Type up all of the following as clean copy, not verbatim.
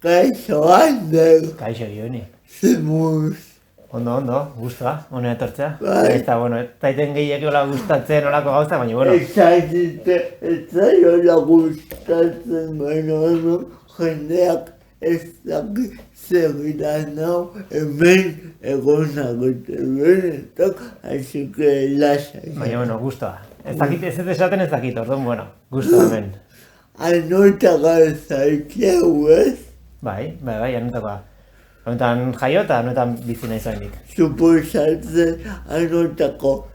Kaixo, Ander. Kaixo, Ioni. Zemuz. Ondo, guztua, honea etortzea. Bai. Eta, taiten gehiak hola gustatzen olako gauza, baina, Ez zaiola gustatzen, baina jendeak ez daki zer nau hemen egonagute benetak, así que lasai. baina, guztua. Ez dakit, ez esaten ez dakit, orduan, guztua hemen. Anota gauzaikiau ez? Bai, anotakoa. Honetan jaio eta honetan bizi nahi zoendik. Suposatzen anotako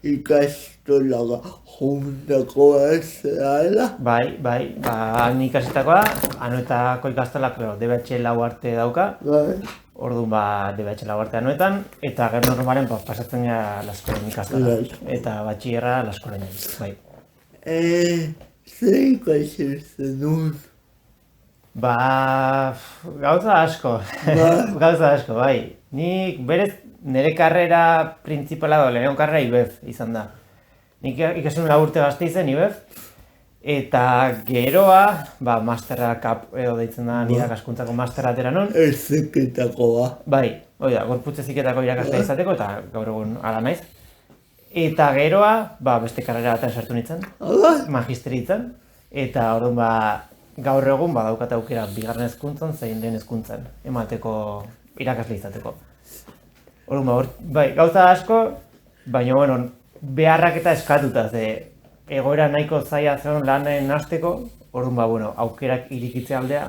ikastolaga juntakoa zela. Bai, han ikasitakoa, anoetako ikastolak DBH lau arte dauka. Bai. Orduan, DBH lau arte anoetan, eta gero normalen pasatzen gara laskoren ikastola. Eta batxierra laskoren, bai. Zer ikasi zenun? Gauza asko, bai. Nik berez nire karrera printzipala lehenengo karrera IBEF izan da. Nik ikasun 4 urte Gasteizen IBEF, eta geroa, masterra kap edo deitzen da nire irakaskuntzako masterra atera non. Ezeketakoa. Bai, gorputz eziketako irakaslea izateko eta gaur egun ala naiz. Eta geroa, beste karrera batean sartu nintzen, magisteritzen, eta orduan gaur egun badaukat aukera bigarren hezkuntzan zein lehen hezkuntzan emateko irakasle izateko. Orduan, gauza asko, baina beharrak eta eskatuta, egoera nahiko zaila zen lanen hasteko, orduan, aukerak irikitzea aldea,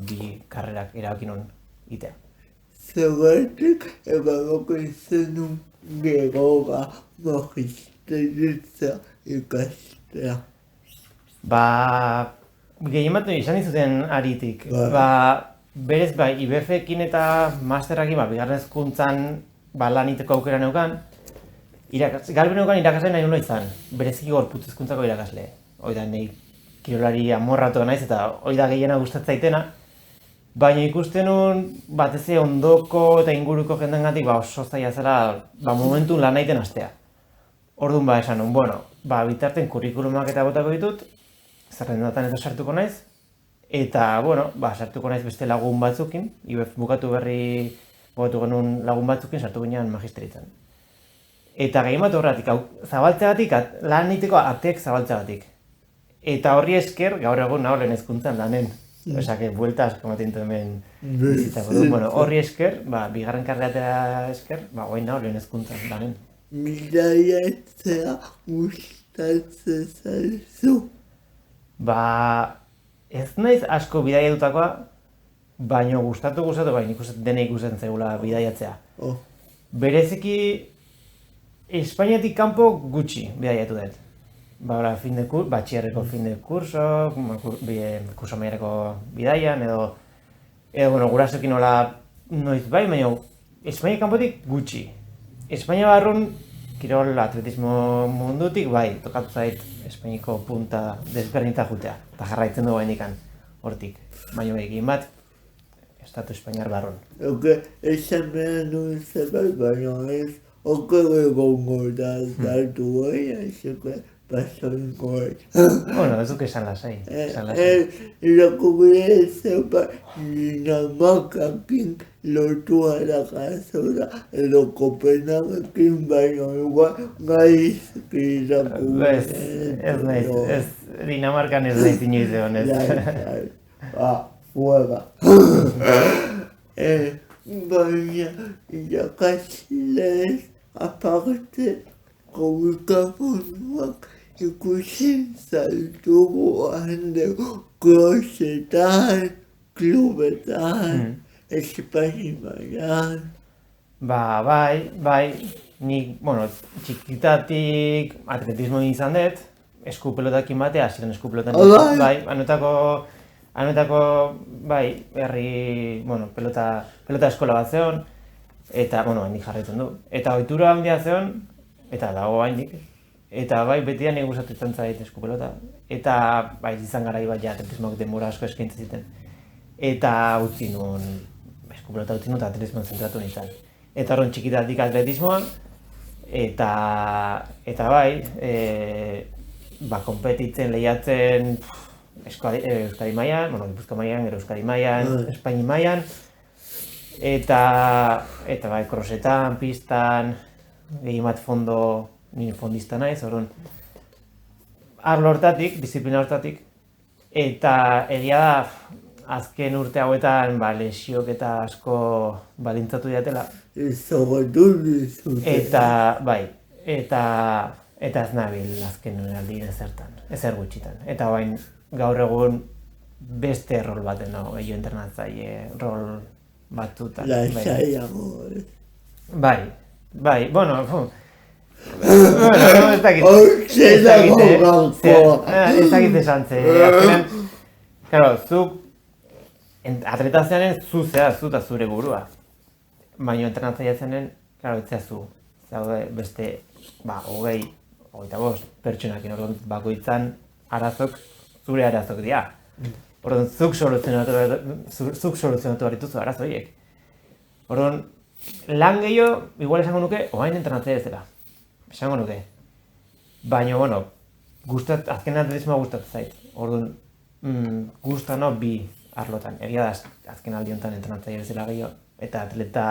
bi karrerak erabaki non itea. Zergatik egabako izenun geroga magisteritza ikastea. Gehien bat izan dizuten aritik. Berez, IBEF-ekin eta masterrakin, bigarren hezkuntzan lan iteko aukera neukan, garbi neukan irakasle nahi nula izan, bereziki gorputz hezkuntzako irakasle. Hoi da, nahi kirolari amorratu naiz eta hoi da gehiena gustatzaitena, baina ikusten nun batez ondoko eta inguruko jendengatik oso zaila zela momentu lan naiten hastea. Orduan esan nun, bitarten kurrikulumak eta botako ditut, zerrendatan eta sartuko naiz, eta, sartuko naiz beste lagun batzukin, IBEF bukatu genuen lagun batzukin sartu ginean magisteritzen. Eta gehien bat horretik, zabaltzeagatik, lan egiteko ateak zabaltzeagatik. Eta horri esker, gaur egun naho lehen hezkuntzan lanen. Osake, buelta asko ematen dut hemen bizitzako. Horri esker, bigarren karreatera esker, guain naho lehen hezkuntzan lanen. Bidaiatzea gustatzen zaizu? Ez naiz asko bidaiatutakoa, baina gustatu, baina dena ikusten zaigula bidaiatzea. Bereziki, Espainiatik kanpo gutxi bidaiatu dut. Batxierreko fin de kurso, kurso maierako bidaian, edo gurasoekin nola noiz baina Espainiatik kanpotik gutxi. Espainia barrun, kirol atletismo mundutik, tokatu zait Espainiko punta desberdinta jutea, eta jarraitzen dugu hendikan hortik. Baina egin bat, estatu espainiar barrun. Esan behar nuen zerbait, baina ez, okere gongo da zartu goi, aixeko pasoinko ez. Ez duk esan lasai. Irako gure zerbait, Dinamakakin lotua da gazora, edo Kopenhagekin baino igual gaizki irako gure. Ez naiz, Dinamarkan ez naiz inoiz egon ez. Fuega. Baina irakasleez aparte komunikabunuak ikusi zaltugu hande krosetan, klubetan, Espainian. Bai, nik, txikitatik atletismo izan dut, eskupelotakin batea, ziren eskupelotan. Anoetako, herri, pelota eskola bat zeon, eta, handik jarraitzen du. Eta ohitura handia zeon, eta dago handik. Eta betian nik gustatzen zait eskupelota. Eta izan garai bat atletismoak denbora asko eskaintzen ziten. Eta eskupelota utzi nun eta atletismoan zentratu nintzen. Eta horren txikitatik atletismoan, eta konpetitzen, lehiatzen, Euskadi mailan, Gipuzkoa mailan, gero Euskadi mailan, Espaini mailan, eta bai, krosetan, pistan, gehiamat fondo, nire fondista naiz, orduan, arlo hortatik, disiplina hortatik, eta egia da, azken urte hauetan, lesiok eta asko baldintzatu diatela. Eta, bai, eta ez nabil azken aldi ezer gutxitan. Eta bain, gaur egun beste rol baten nago, gehiago entrenatzaile rol batzutan. Lasaiago. Bai, bueno, ez dakit esan ze, azkenean, claro, zuk atletazioaren zu eta zure burua. Baina entrenatzaile zenen, claro, etzeazu. Zaude beste, 25 pertsonakin orduan bakoitzan arazok zure arazok dira. Orduan zuk soluzionatu barituzu arazo horiek. Orduan, lan gehiago, igual esango nuke, orain entrenatzaile zela. Esango nuke. Baina, bueno, azken atletismoa gustatzen zait. Orduan, gustano bi arlotan. Egia da, azken aldi honetan entrenatzaile bezala gehiago. Eta atleta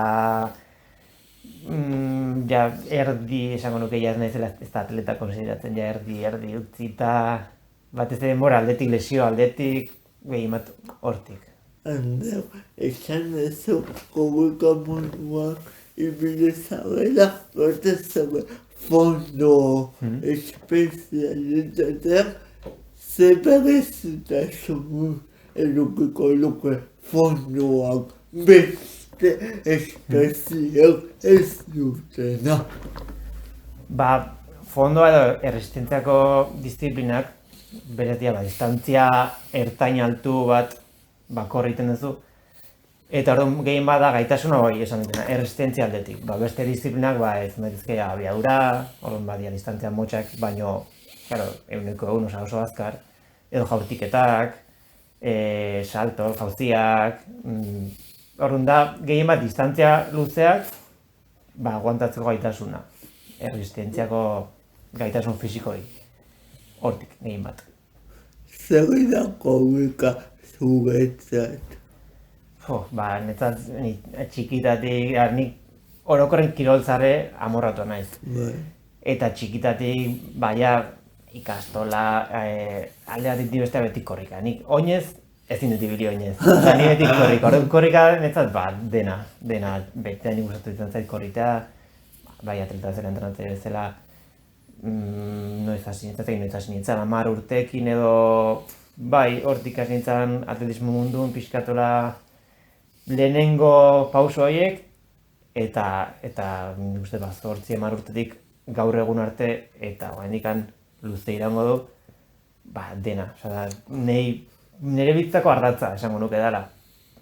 erdi esango nuke ez naizela ez da atleta konsideratzen erdi utzita batez ere denbora aldetik, lesio aldetik, gehiamat hortik. Andeu, esan duzu komunika munduan ibili zabela, batez ere fondo espezialitateak zeberezitasun edukiko luke fondoak beste espezial ez dutena. Fondoa edo erresistentziako disiplinak berez dira, distantzia ertain altu bat bakor egiten duzu. Eta orduan gehien bada gaitasuna hori esan dutena, erresistentzia aldetik. Beste disiplinak ez daitezke abiadura, orduan badia distantzia motxak, baino, claro, eguneko oso azkar, edo jaurtiketak, salto, jauziak, orduan da gehien bat distantzia luzeak, aguantatzeko gaitasuna, erresistentziako gaitasun fisiko hori, hortik gehien bat. Zer da komika zuretzat? Netzat txikitatik, nik orokorren kiroltzare amorratu naiz. Eta txikitatik, ikastola, aldeatik bestea beti korrika. Nik oinez, ezin dut ibili oinez. Eta ni beti korrika. Korrika netzat, dena. Beti nik gustatu ditzen zait korritea, atleta zela entrenatzaile bezala, noiz hasi nintzen, 10 urteekin edo, hortik hasi nintzen atletismo munduan, pixkatola, lehenengo pauso horiek, eta nik uste 8-10 urtetik gaur egun arte, eta oraindikan luze iraungo du, dena. Nire bizitzako ardatza esango nuke dela.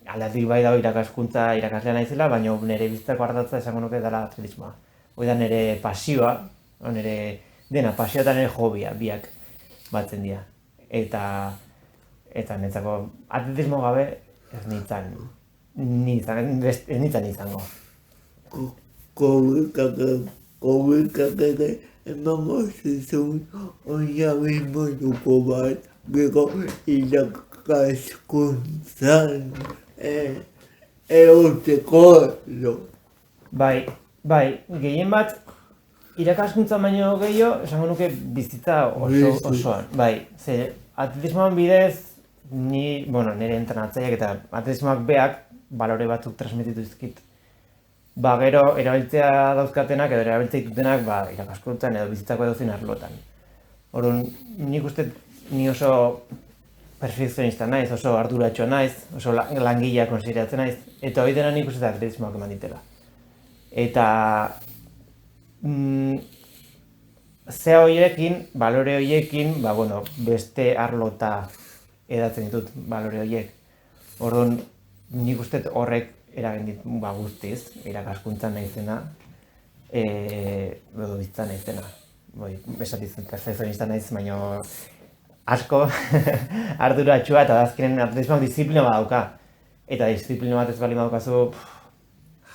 Aldeatik bai dago irakaslea naizela, baina nire bizitzako ardatza esango nuke dela atletismoa. Hoi da nire pasioa, nire pasioa eta nire hobia, biak batzen dira. Eta netzako atletismo gabe ez nintzen izango. Komikak ere emango zizun oinarri bat, gero irakaskuntzan egoteko edo. Bai, gehien bat irakaskuntzan baino gehiago, esango nuke bizitza osoan. Ze atletismoan bidez, nire entrenatzaileak eta atletismoak beak balore batzuk transmititu izkit. Gero erabiltzea dauzkatenak edo erabiltzea ditutenak irakaskuntzan edo bizitzako edozein arlotan. Orduan, nik uste ni oso perfekzionista naiz, oso arduratxo naiz, oso langilea konsideratzen naiz, eta hori dena nik uste atletismoak eman ditela. Eta zea horiekin, balore horiekin, beste arlota edatzen ditut balore horiek. Orduan, nik uste horrek eragin dit guztiz, irakaskuntzan naizena, edo bizitzan naizena. Esatitzen perfekzionista naiz, baina asko arduratxua eta azkenen atletismoak disiplina bat dauka. Eta disiplina bat ez bali badaukazu,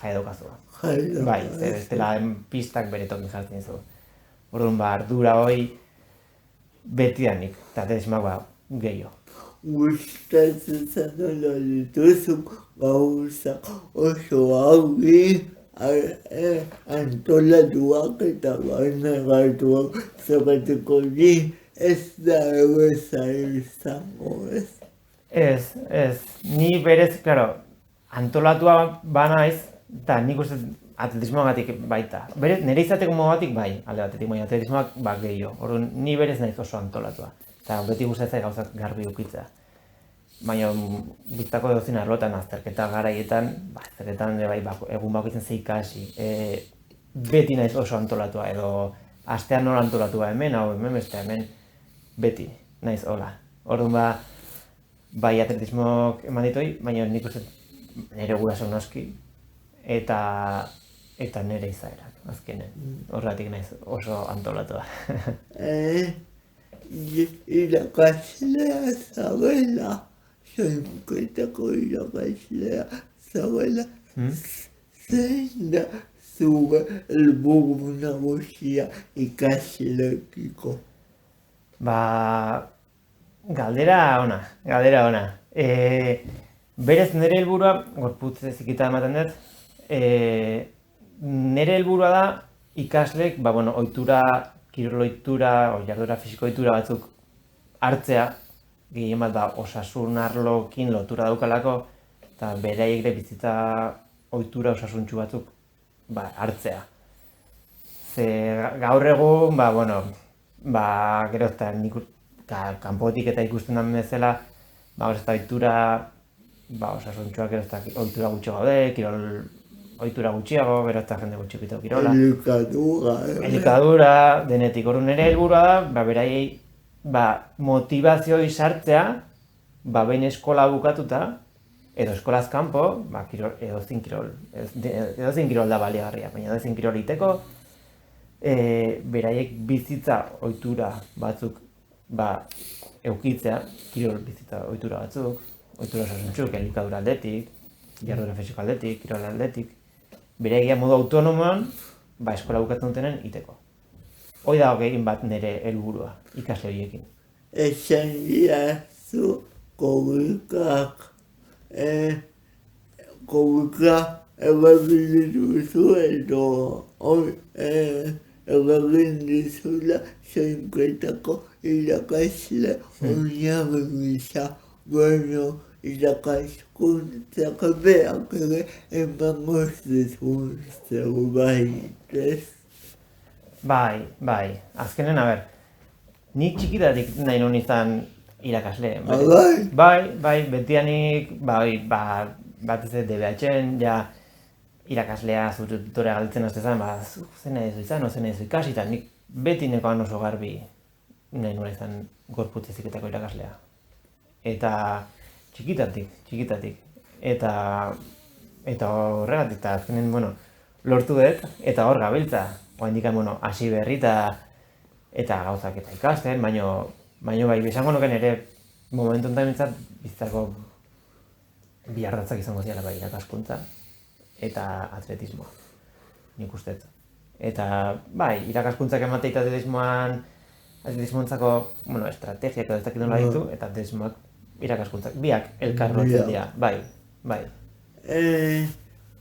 jai daukazu. Bestela pistak bere tokin jartzen dizu. Orduan, ardura hori beti da nik, eta atletismoak gehiago. gustatzen zanola dituzun gauzak oso argi, antolatuak eta barnegartuak zerreteko ni ez da erreza izango, ez? Ez, ni berez, claro, antolatua banaiz, eta nik uste atletismoagatik baita. Berez, nire izateko mogatik bai, alde batetik, baina atletismoak gehiago. Orduan, ni berez naiz oso antolatua. Eta beti gustatzen gauzak garbi ukitzea. Baina, biztako dozin arlotan, azterketa garaietan, azterketan bai, egun bakoitzen ze ikasi. Beti naiz oso antolatua, edo astean nola antolatua hemen, hau hemen, beste hemen, beti naiz hola. Orduan, bai atletismoak eman ditoi, baina nik uste nire guraso noski, eta nire izaerak, azkenen. Horregatik naiz oso antolatua. Irakaslea zabela, soinketako irakaslea zabela, zein da zure helburu nagusia ikasleekiko? Galdera ona. Berez nire helburua, gorputz zikita ematen dut, nire helburua da ikasleek, ohitura, kirol ohitura, jarduera fisiko ohitura batzuk hartzea, gehien bat osasun arlokin lotura daukalako, eta beraiek ere bizitza ohitura osasuntsu batzuk hartzea. Ze gaur egun, gero eta nik kanpotik eta ikusten den bezala, ez da ohitura, osasuntsuak gero eta ohitura gutxi gaude, kirol ohitura gutxiago, gero eta jende gutxi egiteko kirola. Elikadura, denetik. Orduan nire helburua da, beraiei motibazioi sartzea, behin eskola bukatuta, edo eskolaz kanpo, edozein kirol da baliagarria, baina edozein kirol egiteko, beraiek bizitza ohitura batzuk eukitzea, kirol bizitza ohitura batzuk, ohitura osasuntsuk, elikadura aldetik, jarduera fisiko aldetik, kirol aldetik, beraiek modu autonomoan, eskola bukatzen dutenen iteko. Hoi da gehien bat nire helburua, ikasle horiekin. Esan diazu kobikak egin dituzu edo egin dizula soinketako irakasle oinarri gisa, irakaskuntzak beak ere emango zizun zerbait, ez? Bai. Azkenen, nik txikitatik nahi non izan irakasle. Bai, betianik, batez DBH-en, irakaslea zure tutorea galditzen aztezan, zen nahi zu izan, zen nahi zu ikasi, eta nik beti nekoan oso garbi nahi nuen izan gorputz heziketako irakaslea. Eta txikitatik. Eta horregatik, eta azkenen, lortu dut, eta hor gabiltza. Oaindikan, hasi berri eta gauzak eta ikasten, baina esango nuken ere momentu enten bintzat bizitzako bi ardatzak izango ziala irakaskuntza eta atletismoa, nik usteet. Eta irakaskuntzak emate eta atletismoantzako estrategiak edo ez dakit nola ditu, eta atletismoak irakaskuntzak, biak elkarrotzen dira, bai.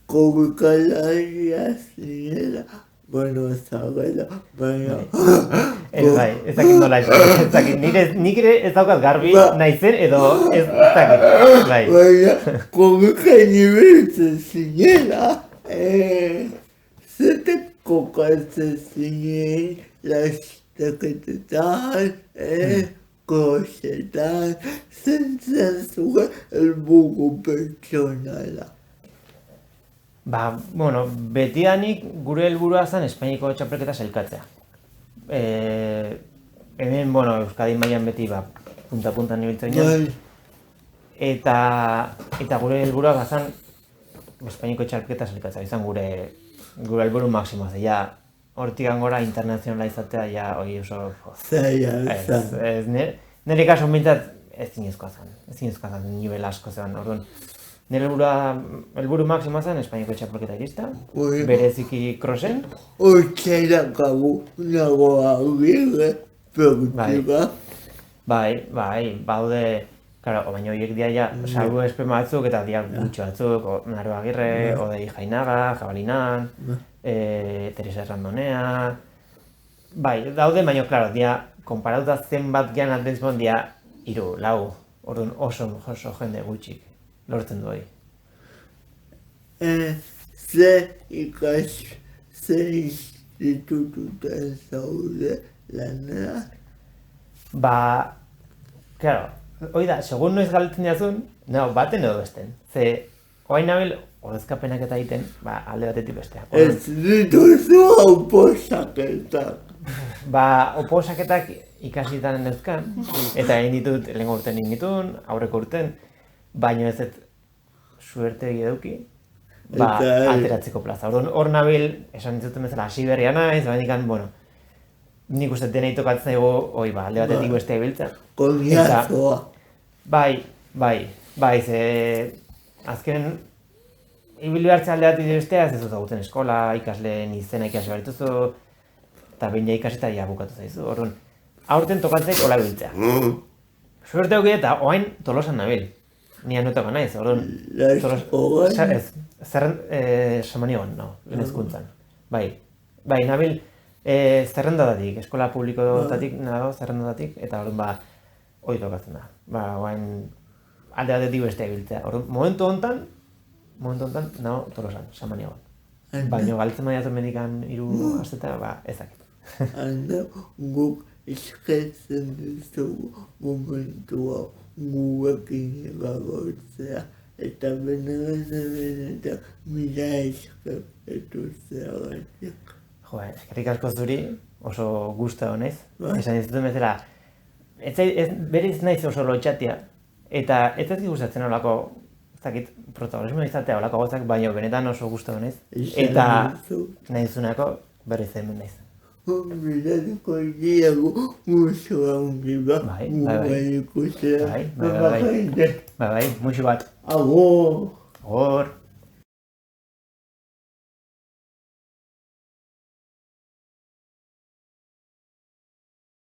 Kobikalaria zinela, zabela, baina... Ez dakit nola nik ere ez daukat garbi naizen edo ez dakit, bai. Baina, kobikan ibiltzen zinela, zetek kokatzen zinen, lasteketetan, kosetan, zentzen zuen helburu pertsonala. Betidanik gure helburua zen Espainiako txapelketa sailkatzea. Hemen, Euskadi mailan beti punta-puntan ibiltzen ginen. Eta gure helburua zen Espainiako txapelketa sailkatzea. Izan gure helburu maksimoa. Hortik gora internazionala izatea, hori oso... Zaila, zan. Nire kaso bintzat ez zinezkoa zen, nivel asko zen. Nire helburu maksimoa zen Espainiako txapelketa irista, bereziki krosen. Hortxerakagu nagoa agirre, pertiba. Bai, baude, Claro, baina horiek dia ja salbu espen batzuk eta dia gutxo batzuk, Naro Agirre, Odei Jainaga, Jabalinan, Teresa Errandonea... Bai, daude, baina, klaro, dia, konparatuta zenbat gehan Adventsbon, dia, 3, 4, orduan oso jende gutxik lortzen du hori. Ze institututan zaude lanera? Claro, hori da, segun noiz galdetzen diazun, baten edo besten. Ze, oain nabil, ordezkapenak eta egiten, alde batetik bestea. Ez dituzu oposaketak. Oposaketak ikasitan neuzkan, eta egin ditut, lehenko urten egin ditun, aurreko urten, baino ez suerte eduki, ateratzeko plaza. Hor nabil, esan ditzuten bezala, hasi berria naiz, bueno, nik uste denei tokatzen dugu, alde batetik bestea ibiltzen. Koniazoa. Bai, ze azkenen ibili hartzea alde batetik bestea, ez dut aguten eskola, ikasleen izena ikasi barituzu, eta behin ikasita bukatu zaizu. Orduan, aurten tokatzeik hola ibiltzea. Suerte hoki eta oain Tolosan nabil. Ni anotako naiz, orduan... Samanioan, lehen hezkuntzan. Bai, nabil zerrendatatik, eskola publikotatik nago zerrendatatik, eta orduan hori tokatzen da. Oain alde batetik bestea ibiltzea. Orduan, momentu hontan nago Tolosan, Samanioan. Baina galtzen badiatzen medikan 3 asteta, ezakit. Handa, guk esketzen duzugu momentua guekin egagotzea, eta benetan mila eskepetu zeagatik. Eskerrik asko zuri, oso gusta honez. Esan dizuten bezala, berez naiz oso lotxatia, eta ez ez gustatzen olako, protagonismo izatea olako gozak, baina benetan oso gusta honez. Eta nahi duzunako berriz hemen naiz. Miratuko diago musoa ongi Bai, musu bat. Agor. Agor.